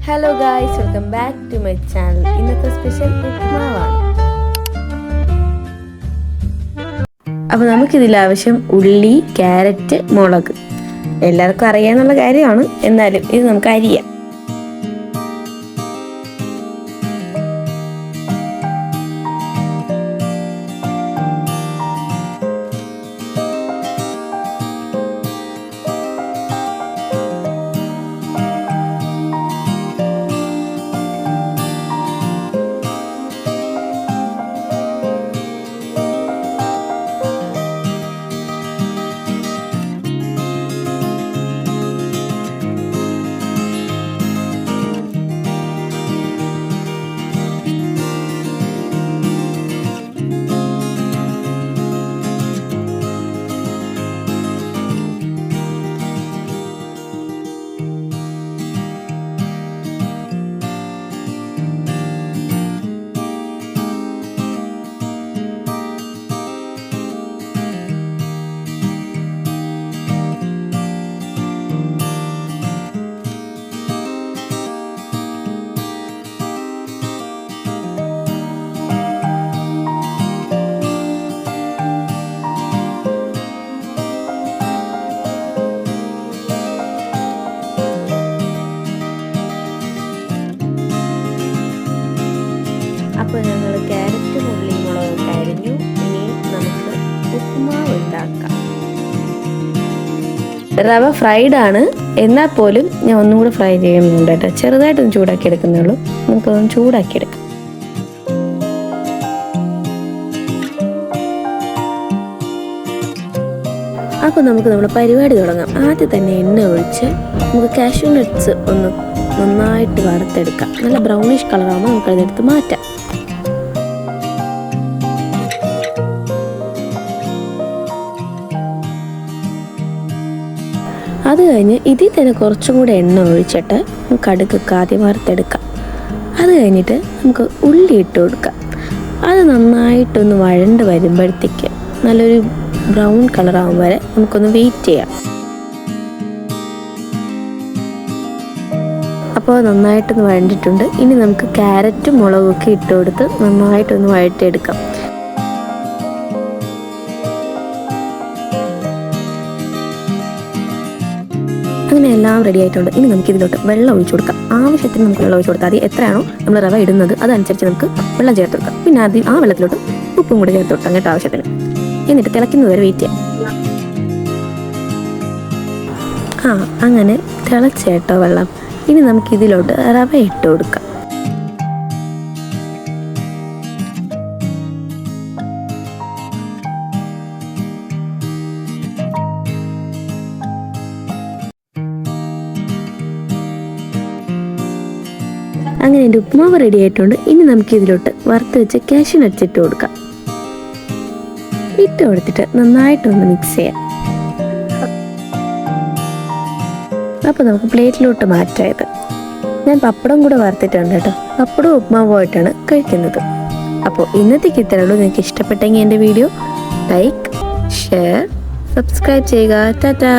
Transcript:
Hello guys, welcome back to my channel. ഇന്നത്തെ special ഉപ്മാവാണ്. അപ്പോൾ നമുക്കിതിൽ ആവശ്യം ഉള്ളി, ക്യാരറ്റ്, മുളക്. എല്ലാവർക്കും അറിയാനുള്ള കാര്യമാണ്, എന്നാലും ഇത് നമുക്ക് അരിയാം. അപ്പോൾ ഞങ്ങൾ ക്യാരറ്റും ഉള്ളിയും മുളകൊക്കെ അരിഞ്ഞു. ഇനി നമുക്ക് ഉപ്പുമാവ് ഉണ്ടാക്കാം. റവ ഫ്രൈഡ് ആണ്, എന്നാൽ പോലും ഞാൻ ഒന്നും കൂടെ ഫ്രൈ ചെയ്യുന്നുണ്ട് കേട്ടോ. ചെറുതായിട്ടൊന്ന് ചൂടാക്കി എടുക്കുന്നേ ഉള്ളൂ. നമുക്കൊന്ന് ചൂടാക്കി എടുക്കാം. അപ്പോൾ നമുക്ക് നമ്മുടെ പരിപാടി തുടങ്ങാം. ആദ്യം തന്നെ എണ്ണ ഒഴിച്ച് നമുക്ക് കാഷ്യൂ നട്ട്സ് ഒന്ന് നന്നായിട്ട് വറുത്തെടുക്കാം. നല്ല ബ്രൗണിഷ് കളറാകുമ്പോൾ നമുക്കതെടുത്ത് മാറ്റാം. അത് കഴിഞ്ഞ് ഇതിൽ തന്നെ കുറച്ചും കൂടെ എണ്ണ ഒഴിച്ചിട്ട് കടുകൊക്കെ ആദ്യം വറുത്തെടുക്കാം. അത് കഴിഞ്ഞിട്ട് നമുക്ക് ഉള്ളി ഇട്ട് കൊടുക്കാം. അത് നന്നായിട്ടൊന്ന് വഴണ്ട് വരുമ്പോഴത്തേക്ക് നല്ലൊരു ബ്രൗൺ കളറാകും വരെ നമുക്കൊന്ന് വെയിറ്റ് ചെയ്യാം. അപ്പോൾ നന്നായിട്ടൊന്ന് വഴണ്ടിട്ടുണ്ട്. ഇനി നമുക്ക് ക്യാരറ്റും മുളകൊക്കെ ഇട്ട് കൊടുത്ത് നന്നായിട്ടൊന്ന് വഴറ്റിയെടുക്കാം. അങ്ങനെ എല്ലാം റെഡി ആയിട്ടുണ്ട്. ഇനി നമുക്ക് ഇതിലോട്ട് വെള്ളം ഒഴിച്ചു കൊടുക്കാം. ആവശ്യത്തിന് നമുക്ക് വെള്ളം ഒഴിച്ചു കൊടുത്താൽ മതി. എത്രയാണോ നമ്മൾ റവ ഇടുന്നത് അതനുസരിച്ച് നമുക്ക് വെള്ളം ചേർത്ത് കൊടുക്കാം. പിന്നെ ആദ്യം ആ വെള്ളത്തിലോട്ട് ഉപ്പും കൂടി ചേർത്ത് കൊടുക്കാം കേട്ടോ, ആവശ്യത്തിന്. എന്നിട്ട് തിളയ്ക്കുന്നത് വരെ വെയിറ്റ് ചെയ്യാം. അങ്ങനെ തിളച്ചേട്ടോ വെള്ളം. ഇനി നമുക്ക് ഇതിലോട്ട് റവ ഇട്ട് കൊടുക്കാം. അങ്ങനെ എൻ്റെ ഉപ്മാവ് റെഡി ആയിട്ടുണ്ട്. ഇനി നമുക്ക് ഇതിലോട്ട് വറുത്ത് വെച്ച് കാഷ്യൂ നട്ട്സ് ഇട്ട് കൊടുക്കാം. ഇട്ട് കൊടുത്തിട്ട് നന്നായിട്ടൊന്ന് മിക്സ് ചെയ്യാം. അപ്പോൾ നമുക്ക് പ്ലേറ്റിലോട്ട് മാറ്റായത്. ഞാൻ പപ്പടം കൂടെ വറുത്തിട്ടുണ്ട് കേട്ടോ. പപ്പടവും ഉപ്മാവുമായിട്ടാണ് കഴിക്കുന്നത്. അപ്പോൾ ഇന്നത്തേക്ക് ഇത്രയേ ഉള്ളൂ. നിങ്ങൾക്ക് ഇഷ്ടപ്പെട്ടെങ്കിൽ എൻ്റെ വീഡിയോ ലൈക്ക്, ഷെയർ, സബ്സ്ക്രൈബ് ചെയ്യുക. ടാറ്റാ.